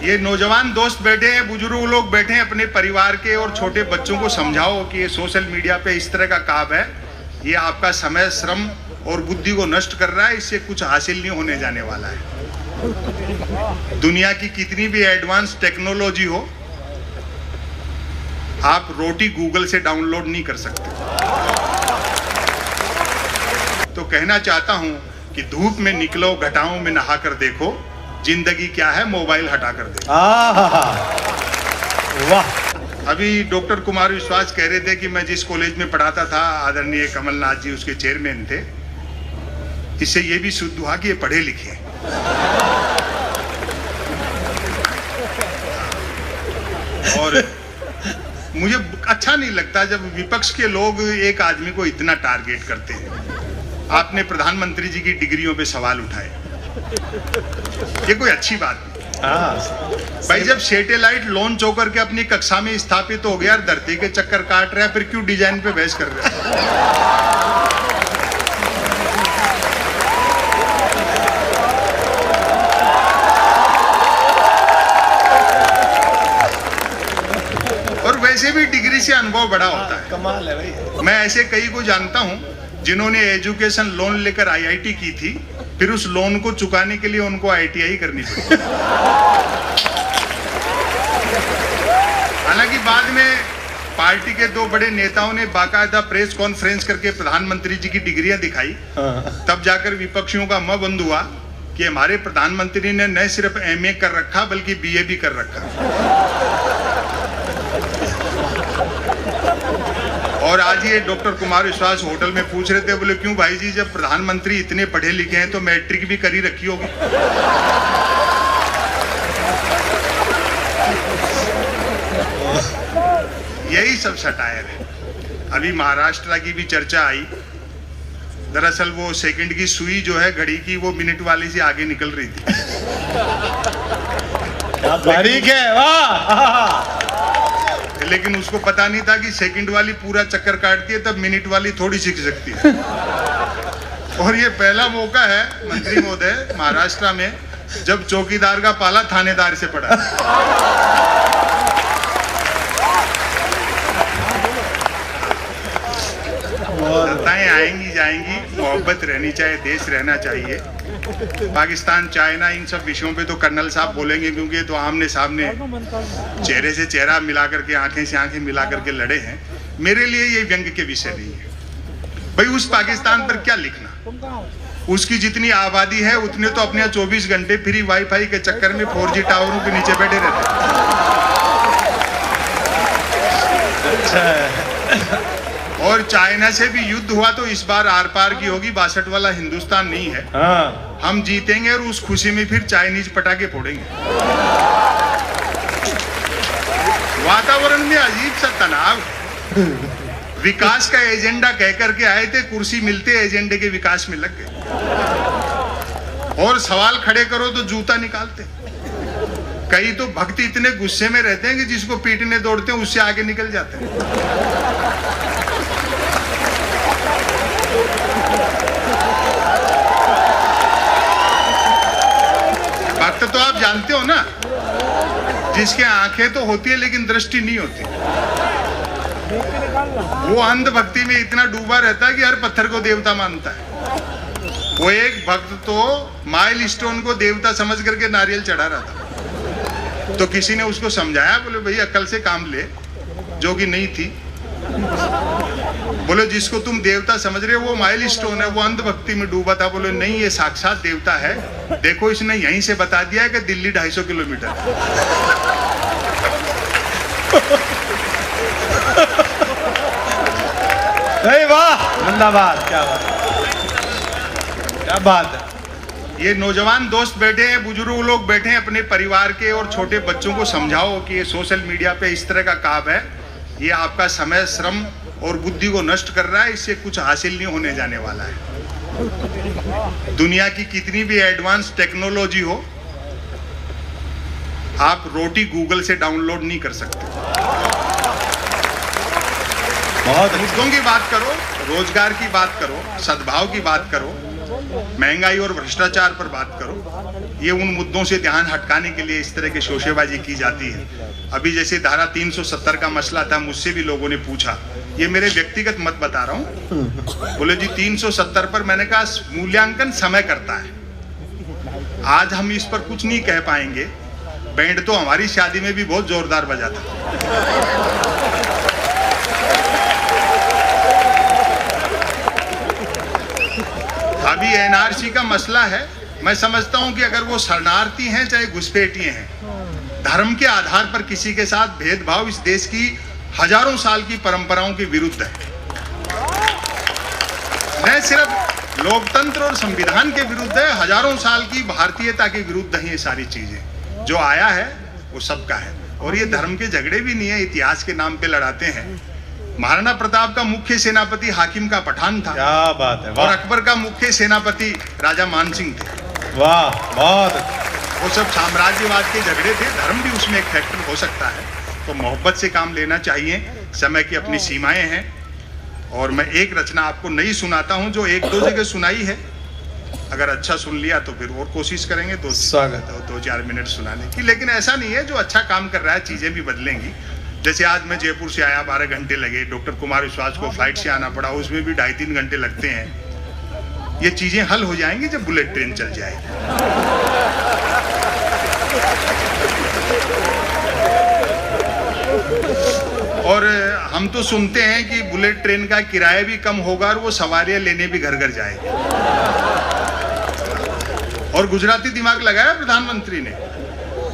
ये नौजवान दोस्त बैठे हैं, बुजुर्ग लोग बैठे हैं, अपने परिवार के और छोटे बच्चों को समझाओ कि ये सोशल मीडिया पे इस तरह का काम है, ये आपका समय, श्रम और बुद्धि को नष्ट कर रहा है, इससे कुछ हासिल नहीं होने जाने वाला है। दुनिया की कितनी भी एडवांस टेक्नोलॉजी हो, आप रोटी गूगल से डाउनलोड नहीं कर सकते। तो कहना चाहता हूं कि धूप में निकलो, घटाओं में नहा कर देखो, जिंदगी क्या है मोबाइल हटा कर देखो। वाह। अभी डॉक्टर कुमार विश्वास कह रहे थे कि मैं जिस कॉलेज में पढ़ाता था, आदरणीय कमलनाथ जी उसके चेयरमैन थे। इससे ये भी शुद्ध हुआ कि ये पढ़े लिखे हैं। और मुझे अच्छा नहीं लगता जब विपक्ष के लोग एक आदमी को इतना टारगेट करते हैं। आपने प्रधानमंत्री जी की डिग्रियों पे सवाल उठाए, ये कोई अच्छी बात नहीं। भाई जब सैटेलाइट लॉन्च होकर के अपनी कक्षा में स्थापित हो गया, धरती के चक्कर काट रहा है, फिर क्यों डिजाइन पे बहस कर रहे हैं? और वैसे भी डिग्री से अनुभव बड़ा होता है। कमाल है भाई। मैं ऐसे कई को जानता हूं जिन्होंने एजुकेशन लोन लेकर आईआईटी की थी, फिर उस लोन को चुकाने के लिए उनको आईटीआई करनी पड़ी। हालांकि बाद में पार्टी के दो बड़े नेताओं ने बाकायदा प्रेस कॉन्फ्रेंस करके प्रधानमंत्री जी की डिग्रियां दिखाई, तब जाकर विपक्षियों का मुंह बंद हुआ कि हमारे प्रधानमंत्री ने न सिर्फ एमए कर रखा बल्कि बीए भी कर रखा। और आज ये डॉक्टर कुमार विश्वास होटल में पूछ रहे थे, बोले क्यों भाई जी, जब प्रधानमंत्री इतने पढ़े लिखे हैं तो मैट्रिक भी करी रखी होगी। यही सब सटायर है। अभी महाराष्ट्र की भी चर्चा आई। दरअसल वो सेकंड की सुई जो है घड़ी की, वो मिनट वाली से आगे निकल रही थी। क्या बारीक है, वाह। लेकिन उसको पता नहीं था कि सेकंड वाली पूरा चक्कर काटती है, तब मिनट वाली थोड़ी सीख सकती है। और ये पहला मौका है मंत्री महोदय महाराष्ट्र में जब चौकीदार का पाला थानेदार से पड़ा। सत्ताएं आएंगी जाएंगी, मोहब्बत रहनी चाहिए, देश रहना चाहिए। पाकिस्तान, चाइना, इन सब विषयों पे तो कर्नल साहब बोलेंगे, क्योंकि तो आमने सामने चेहरे से चेहरा मिला करके, आंखें से आंखें मिला करके लड़े हैं। मेरे लिए ये व्यंग के विषय नहीं है। भाई उस पाकिस्तान पर क्या लिखना, उसकी जितनी आबादी है उतने तो अपने 24 घंटे फ्री वाईफाई के चक्कर में 4G टावरों के नीचे बैठे रहते हैं। और चाइना से भी युद्ध हुआ तो इस बार आर पार की होगी, 62 वाला हिंदुस्तान नहीं है। हम जीतेंगे और उस खुशी में फिर चाइनीज पटाखे फोड़ेंगे। वातावरण में अजीब सा तनाव। विकास का एजेंडा कह करके आए थे, कुर्सी मिलते एजेंडे के विकास में लग गए। और सवाल खड़े करो तो जूता निकालते। कई तो भक्त इतने गुस्से में रहते हैं कि जिसको पीटने दौड़ते हैं उससे आगे निकल जाते हैं। भक्त तो आप जानते हो ना, जिसके आंखें तो होती है लेकिन दृष्टि नहीं होती। वो अंध भक्ति में इतना डूबा रहता है कि हर पत्थर को देवता मानता है। वो एक भक्त तो माइल स्टोन को देवता समझ करके नारियल चढ़ा रहा था। तो किसी ने उसको समझाया, बोले भाई अकल से काम ले, जो कि नहीं थी। बोले जिसको तुम देवता समझ रहे हो वो माइल स्टोन है, वो अंध भक्ति में डूबा था। बोले नहीं, ये साक्षात देवता है। देखो इसने यहीं से बता दिया है कि दिल्ली 250 किलोमीटर। वाह, जिंदाबाद। क्या बात, क्या बात है। ये नौजवान दोस्त बैठे हैं, बुजुर्ग लोग बैठे हैं, अपने परिवार के और छोटे बच्चों को समझाओ कि ये सोशल मीडिया पे इस तरह का काम है, ये आपका समय, श्रम और बुद्धि को नष्ट कर रहा है, इससे कुछ हासिल नहीं होने जाने वाला है। दुनिया की कितनी भी एडवांस टेक्नोलॉजी हो, आप रोटी गूगल से डाउनलोड नहीं कर सकते। बहुत मुद्दों की बात करो, रोजगार की बात करो, सद्भाव की बात करो, महंगाई और भ्रष्टाचार पर बात करो। ये उन मुद्दों से ध्यान हटकाने के लिए इस तरह की शोशेबाजी की जाती है। अभी जैसे धारा 370 का मसला था, मुझसे भी लोगों ने पूछा, ये मेरे व्यक्तिगत मत बता रहा हूँ। बोले जी 370 पर, मैंने कहा मूल्यांकन समय करता है, आज हम इस पर कुछ नहीं कह पाएंगे। बैंड तो हमारी शादी में भी बहुत जोरदार बजा था। अभी एनआरसी का मसला है, मैं समझता हूं कि अगर वो शरणार्थी हैं चाहे घुसपैठिए हैं, धर्म के आधार पर किसी के साथ भेदभाव इस देश की हजारों साल की परंपराओं के विरुद्ध है। न सिर्फ लोकतंत्र और संविधान के विरुद्ध है, हजारों साल की भारतीयता के विरुद्ध है। ये सारी चीजें जो आया है वो सबका है, और ये धर्म के झगड़े भी नहीं है, इतिहास के नाम पे लड़ाते हैं। महाराणा प्रताप का मुख्य सेनापति हाकिम का पठान था। क्या बात है, और अकबर का मुख्य सेनापति राजा मानसिंह थे। वाह, बहुत। वो सब साम्राज्यवाद के झगड़े थे, धर्म भी उसमें एक फैक्टर हो सकता है। तो मोहब्बत से काम लेना चाहिए, समय की अपनी सीमाएं हैं। और मैं एक रचना आपको नई सुनाता हूं जो एक दो जगह सुनाई है, अगर अच्छा सुन लिया तो फिर और कोशिश करेंगे दो चार मिनट सुनाने की। लेकिन ऐसा नहीं है, जो अच्छा काम कर रहा है चीजें भी बदलेंगी। जैसे आज मैं जयपुर से आया, 12 घंटे लगे, डॉक्टर कुमार विश्वास को फ्लाइट से आना पड़ा, उसमें भी 2.5-3 घंटे लगते हैं। ये चीजें हल हो जाएंगी जब बुलेट ट्रेन चल जाएगी। और हम तो सुनते हैं कि बुलेट ट्रेन का किराया भी कम होगा और वो सवारियां लेने भी घर घर जाएगी। और गुजराती दिमाग लगाया प्रधानमंत्री ने,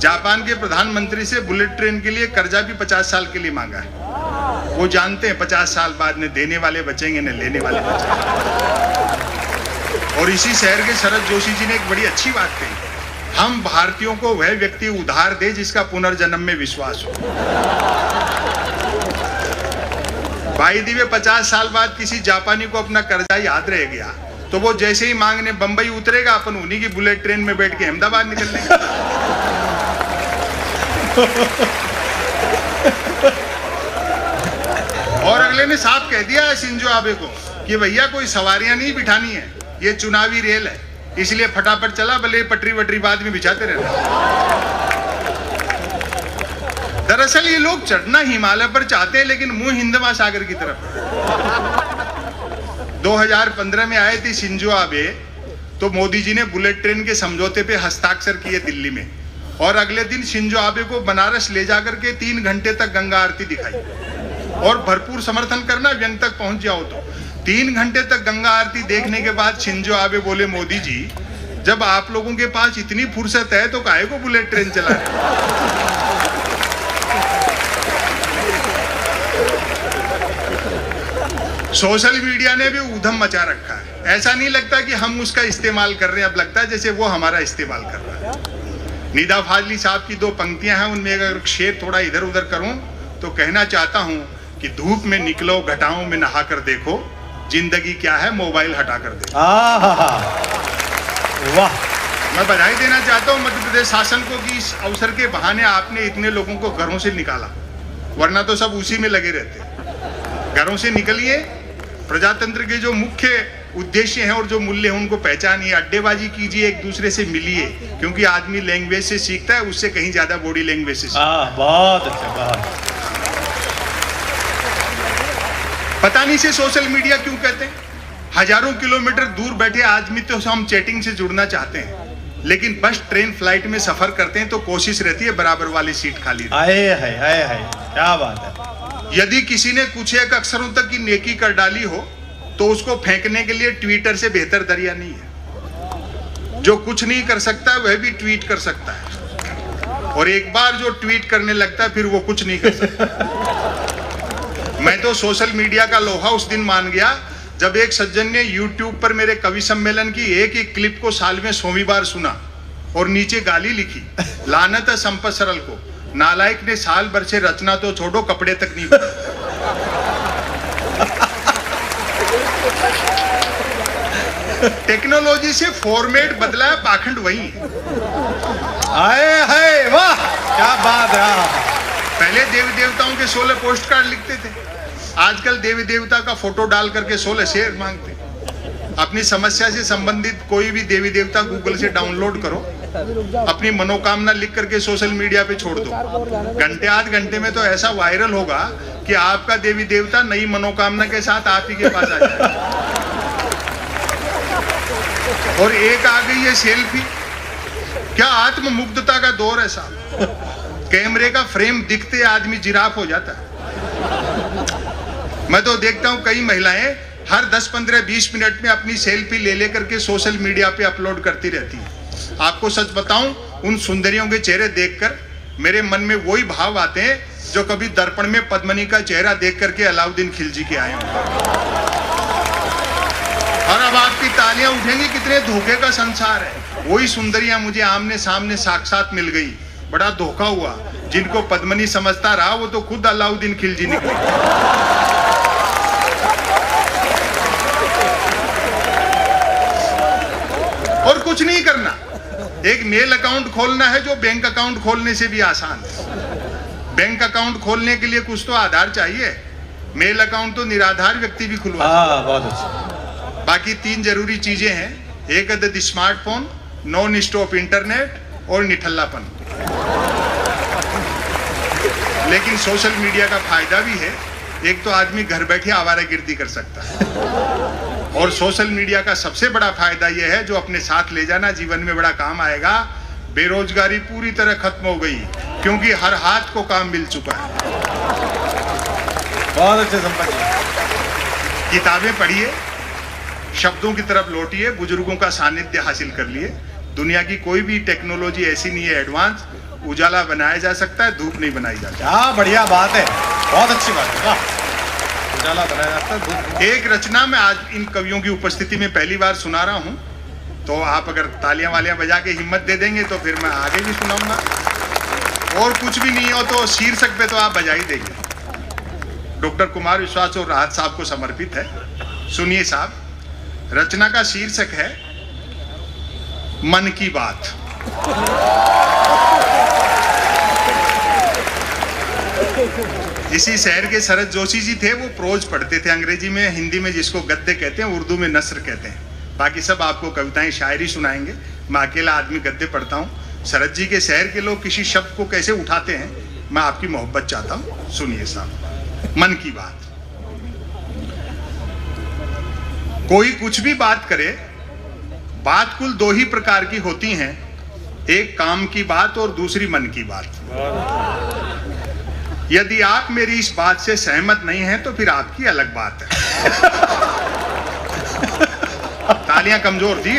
जापान के प्रधानमंत्री से बुलेट ट्रेन के लिए कर्जा भी 50 साल के लिए मांगा है। वो जानते हैं 50 साल बाद न देने वाले बचेंगे न लेने वाले बचेंगे। और इसी शहर के शरद जोशी जी ने एक बड़ी अच्छी बात कही, हम भारतीयों को वह व्यक्ति उधार दे जिसका पुनर्जन्म में विश्वास हो। भाई दिवे 50 साल बाद किसी जापानी को अपना कर्जा याद रह गया तो वो जैसे ही मांगने बंबई उतरेगा, अपन उन्हीं की बुलेट ट्रेन में बैठ के अहमदाबाद निकल लेंगे। और अगले ने साफ कह दिया है शिंजो आबे को कि भैया कोई सवारियां नहीं बिठानी है, ये चुनावी रेल है, इसलिए फटाफट चला, भले पटरी वटरी बाद में बिछाते रहना। दरअसल ये लोग चढ़ना हिमालय पर चाहते हैं लेकिन मुंह हिंद महासागर की तरफ। 2015 में आए थे शिंजो आबे, तो मोदी जी ने बुलेट ट्रेन के समझौते पे हस्ताक्षर किए दिल्ली में, और अगले दिन शिंजो आबे को बनारस ले जाकर के 3 घंटे तक गंगा आरती दिखाई। और भरपूर समर्थन करना, व्यंग तक पहुंच जाओ तो 3 घंटे तक गंगा आरती देखने के बाद शिंजो आबे बोले, मोदी जी जब आप लोगों के पास इतनी फुर्सत है तो काहे को बुलेट ट्रेन चला रहे? सोशल मीडिया ने भी ऊधम मचा रखा है। ऐसा नहीं लगता कि हम उसका इस्तेमाल कर रहे हैं, अब लगता है जैसे वो हमारा इस्तेमाल कर रहा है। निदा फाजली साहब की 2 पंक्तियां हैं, उनमें अगर शेर थोड़ा इधर उधर करूं तो कहना चाहता हूं कि धूप में निकलो, घटाओं में नहा कर देखो, जिंदगी क्या है मोबाइल हटा कर देखो। वाह। मैं बधाई देना चाहता हूं मध्य प्रदेश शासन को कि इस अवसर के बहाने आपने इतने लोगों को घरों से निकाला, वरना तो सब उसी में लगे रहते। घरों से निकलिए, प्रजातंत्र के जो मुख्य उद्देश्य हैं और जो मूल्य हैं उनको पहचानिए, अड्डेबाजी कीजिए, एक दूसरे से मिलिए, क्योंकि आदमी लैंग्वेज से सीखता है, उससे कहीं ज्यादा बॉडी लैंग्वेज से सीखता है। बहुत अच्छा, बहुत। पता नहीं से सोशल मीडिया क्यों कहते हैं। हजारों किलोमीटर दूर बैठे आदमी तो हम चैटिंग से जुड़ना चाहते हैं, लेकिन बस ट्रेन फ्लाइट में सफर करते हैं तो कोशिश रहती है बराबर वाली सीट खाली रहे। आए, क्या बात है। यदि किसी ने कुछ एक अक्षरों तक की नेकी कर डाली हो तो उसको फेंकने के लिए ट्विटर से बेहतर दरिया नहीं है। जो कुछ नहीं कर सकता वह भी ट्वीट कर सकता है, और एक बार जो ट्वीट करने लगता है फिर वो कुछ नहीं कर सकता। मैं तो सोशल मीडिया का लोहा उस दिन मान गया जब एक सज्जन ने YouTube पर मेरे कवि सम्मेलन की एक एक क्लिप को साल में 100वीं बार सुना और नीचे गाली लिखी, लानत है संपत सरल को, नालायक ने साल भर से रचना तो छोड़ो कपड़े तक नहीं बने। टेक्नोलॉजी से फॉर्मेट बदला है, पाखंड वही है। आए, वाह, क्या बात है। पहले देवी देवताओं के 16 पोस्ट कार्ड लिखते थे, आजकल देवी देवता का फोटो डाल करके 16 शेर मांगते। अपनी समस्या से संबंधित कोई भी देवी देवता गूगल से डाउनलोड करो, अपनी मनोकामना लिख करके सोशल मीडिया पे छोड़ दो। घंटे आध घंटे में तो ऐसा वायरल होगा कि आपका देवी देवता नई मनोकामना के साथ आप ही के पास आ जाएगा। और एक आ गई है सेल्फी। क्या आत्ममुग्धता का दौर है साहब। कैमरे का फ्रेम दिखते आदमी जिराफ हो जाता है। मैं तो देखता हूं कई महिलाएं हर 10, 15, 20 मिनट में अपनी सेल्फी ले लेकर के सोशल मीडिया पे अपलोड करती रहती है। आपको सच बताऊं, उन सुंदरियों के चेहरे देखकर मेरे मन में वही भाव आते हैं जो कभी दर्पण में पद्मनी का चेहरा देख करके अलाउद्दीन खिलजी के आए होंगे। और अब आपकी तालियां उठेंगी, कितने धोखे का संसार है। वही सुंदरियां मुझे आमने सामने साक्षात मिल गई, बड़ा धोखा हुआ। जिनको पद्मनी समझता रहा वो तो खुद अलाउद्दीन खिलजी निकले। और कुछ नहीं करना, एक मेल अकाउंट खोलना है जो बैंक अकाउंट खोलने से भी आसान है। बैंक अकाउंट खोलने के लिए कुछ तो आधार चाहिए, मेल अकाउंट तो निराधार व्यक्ति भी खुलवा। बहुत अच्छा। बाकी 3 जरूरी चीजें हैं, एक अदद स्मार्टफोन, नॉन स्टॉप इंटरनेट और निठल्लापन। लेकिन सोशल मीडिया का फायदा भी है। एक तो आदमी घर बैठे आवारागर्दी कर सकता है, और सोशल मीडिया का सबसे बड़ा फायदा यह है जो अपने साथ ले जाना जीवन में बड़ा काम आएगा। बेरोजगारी पूरी तरह खत्म हो गई क्योंकि हर हाथ को काम मिल चुका है। बहुत अच्छे संपत्ति। किताबें पढ़िए, शब्दों की तरफ लौटिए, बुजुर्गों का सानिध्य हासिल कर लिए। दुनिया की कोई भी टेक्नोलॉजी ऐसी नहीं है एडवांस, उजाला बनाया जा सकता है, धूप नहीं बनाई जा सकती। क्या बढ़िया बात है, बहुत अच्छी बात है। वाह, उजाला बनाया जाता है, धूप। एक रचना मैं आज इन कवियों की उपस्थिति में पहली बार सुना रहा हूं, तो आप अगर तालियां वालियां बजा के हिम्मत दे देंगे तो फिर मैं आगे भी सुनाऊंगा। और कुछ भी नहीं हो तो शीर्षक पे तो आप बजा ही देंगे। डॉक्टर कुमार विश्वास और राहत साहब को समर्पित है। सुनिए साहब, रचना का शीर्षक है मन की बात। इसी शहर के शरद जोशी जी थे, वो प्रोज पढ़ते थे अंग्रेजी में, हिंदी में जिसको गद्य कहते हैं, उर्दू में नस्र कहते हैं। बाकी सब आपको कविताएं शायरी सुनाएंगे। मैं अकेला आदमी गद्य पढ़ता हूँ। शरद जी के शहर के लोग किसी शब्द को कैसे उठाते हैं, मैं आपकी मोहब्बत चाहता हूँ। सुनिए साहब, मन की बात। कोई कुछ भी बात करे, बात कुल 2 ही प्रकार की होती हैं, एक काम की बात और दूसरी मन की बात। यदि आप मेरी इस बात से सहमत नहीं हैं तो फिर आपकी अलग बात है। तालियां कमजोर थी।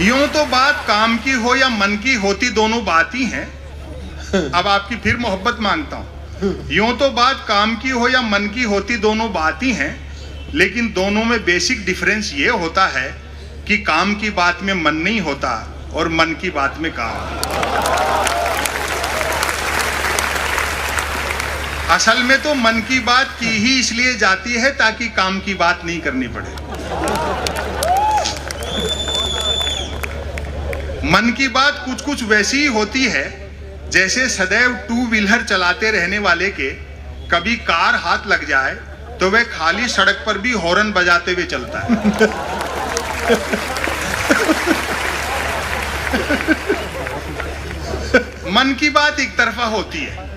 यूं तो बात काम की हो या मन की होती, दोनों बात ही हैं। अब आपकी फिर मोहब्बत मांगता हूं। यूं तो बात काम की हो या मन की होती, दोनों बात ही हैं, लेकिन दोनों में बेसिक डिफरेंस ये होता है कि काम की बात में मन नहीं होता और मन की बात में काम। असल में तो मन की बात की ही इसलिए जाती है ताकि काम की बात नहीं करनी पड़े। मन की बात कुछ कुछ वैसी ही होती है जैसे सदैव 2 व्हीलर चलाते रहने वाले के कभी कार हाथ लग जाए तो वह खाली सड़क पर भी हॉर्न बजाते हुए चलता है। मन की बात एक तरफा होती है,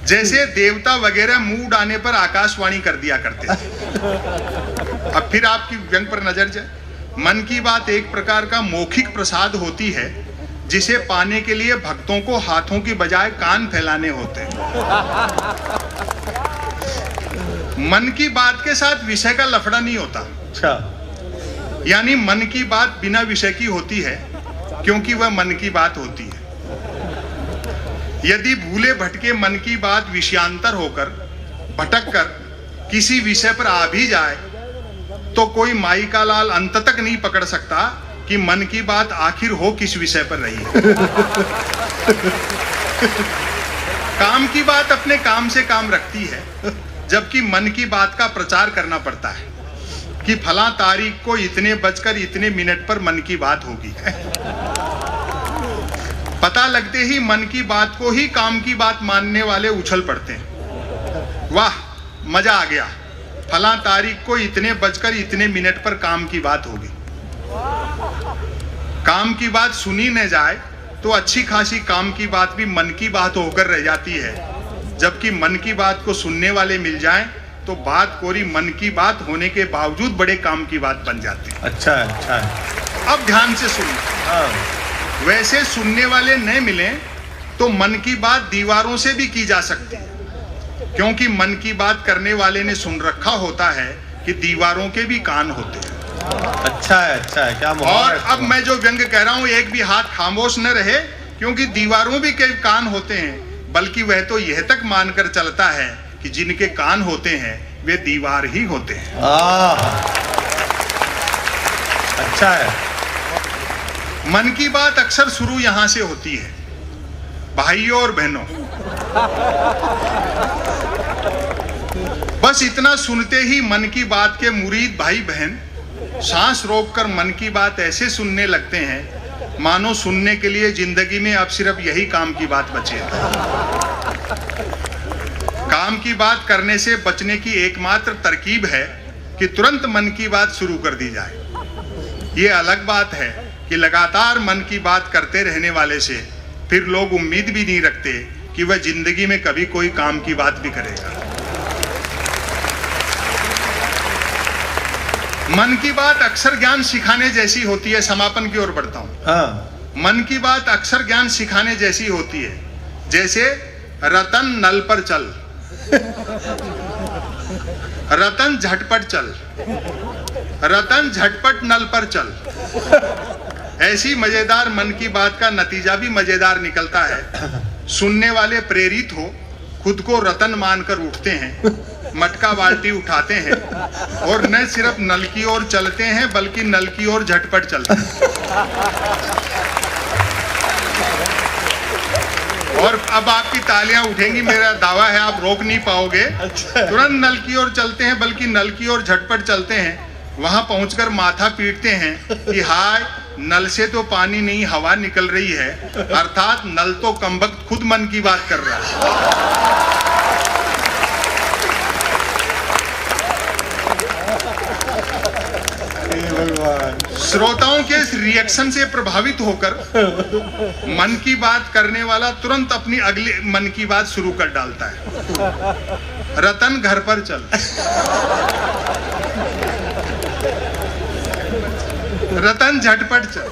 जैसे देवता वगैरह मूड आने पर आकाशवाणी कर दिया करते थे। अब फिर आपकी व्यंग पर नजर जाए। मन की बात एक प्रकार का मौखिक प्रसाद होती है जिसे पाने के लिए भक्तों को हाथों की बजाय कान फैलाने होते हैं। मन की बात के साथ विषय का लफड़ा नहीं होता। अच्छा, यानी मन की बात बिना विषय की होती है क्योंकि वह मन की बात होती है। यदि भूले भटके मन की बात विषयांतर होकर भटक कर किसी विषय पर आ भी जाए तो कोई माई का लाल अंत तक नहीं पकड़ सकता कि मन की बात आखिर हो किस विषय पर रही है। काम की बात अपने काम से काम रखती है, जबकि मन की बात का प्रचार करना पड़ता है कि फला तारीख को इतने बजकर इतने मिनट पर मन की बात होगी। पता लगते ही मन की बात को ही काम की बात मानने वाले उछल पड़ते हैं। वाह, मजा आ गया, फला तारीख को इतने बजकर इतने मिनट पर काम की बात होगी। काम की बात सुनी न जाए तो अच्छी खासी काम की बात भी मन की बात होकर रह जाती है, जबकि मन की बात को सुनने वाले मिल जाएं तो बात कोरी मन की बात होने के बावजूद बड़े काम की बात बन जाती है। अच्छा है, अच्छा है। अब ध्यान से सुनिए। हाँ। वैसे सुनने वाले न मिले तो मन की बात दीवारों से भी की जा सकती है, क्योंकि मन की बात करने वाले ने सुन रखा होता है कि दीवारों के भी कान होते हैं। अच्छा है, अच्छा है, क्या मुहावरा और है। अब मैं जो व्यंग कह रहा हूं, एक भी हाथ खामोश न रहे, क्योंकि दीवारों भी कई कान होते हैं, बल्कि वह तो यह तक मानकर चलता है कि जिनके कान होते हैं वे दीवार ही होते हैं। अच्छा है। मन की बात अक्सर शुरू यहां से होती है, भाइयों और बहनों। बस इतना सुनते ही मन की बात के मुरीद भाई बहन सांस रोककर मन की बात ऐसे सुनने लगते हैं मानो सुनने के लिए जिंदगी में अब सिर्फ यही काम की बात बची है। काम की बात करने से बचने की एकमात्र तरकीब है कि तुरंत मन की बात शुरू कर दी जाए। ये अलग बात है कि लगातार मन की बात करते रहने वाले से फिर लोग उम्मीद भी नहीं रखते कि वह जिंदगी में कभी कोई काम की बात भी करेगा। मन की बात अक्सर ज्ञान सिखाने जैसी होती है। समापन की ओर बढ़ता हूं। हाँ। मन की बात अक्सर ज्ञान सिखाने जैसी होती है, जैसे रतन नल पर चल, रतन झटपट चल, रतन झटपट नल पर चल। ऐसी मजेदार मन की बात का नतीजा भी मजेदार निकलता है। सुनने वाले प्रेरित हो खुद को रतन मानकर उठते हैं, मटका बाल्टी उठाते हैं और न सिर्फ नल की ओर चलते हैं बल्कि नल की ओर झटपट चलते हैं। और अब आपकी तालियां उठेंगी, मेरा दावा है आप रोक नहीं पाओगे। तुरंत नल की ओर चलते हैं बल्कि नल की ओर झटपट चलते हैं। वहां पहुंचकर माथा पीटते हैं कि हाय, नल से तो पानी नहीं हवा निकल रही है, अर्थात नल तो कमबख्त खुद मन की बात कर रहा है। श्रोताओं के इस रिएक्शन से प्रभावित होकर मन की बात करने वाला तुरंत अपनी अगली मन की बात शुरू कर डालता है। रतन घर पर चल, रतन झटपट चल,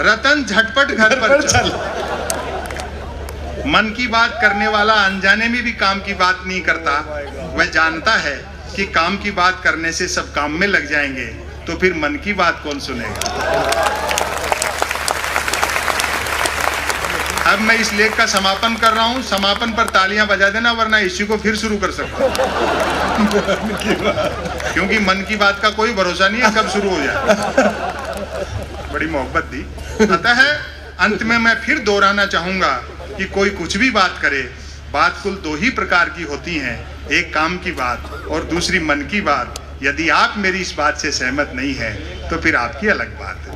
रतन झटपट घर पर चल। मन की बात करने वाला अनजाने में भी काम की बात नहीं करता। वह जानता है कि काम की बात करने से सब काम में लग जाएंगे, तो फिर मन की बात कौन सुनेगा। अब मैं इस लेख का समापन कर रहा हूं। समापन पर तालियां बजा देना, वरना इसी को फिर शुरू कर सकता हूं। क्योंकि मन की बात का कोई भरोसा नहीं है कब शुरू हो जाए। बड़ी मोहब्बत दी। अतः अंत में मैं फिर दोहराना चाहूंगा कि कोई कुछ भी बात करे, बात कुल दो ही प्रकार की होती हैं, एक काम की बात और दूसरी मन की बात। यदि आप मेरी इस बात से सहमत नहीं है तो फिर आपकी अलग बात है।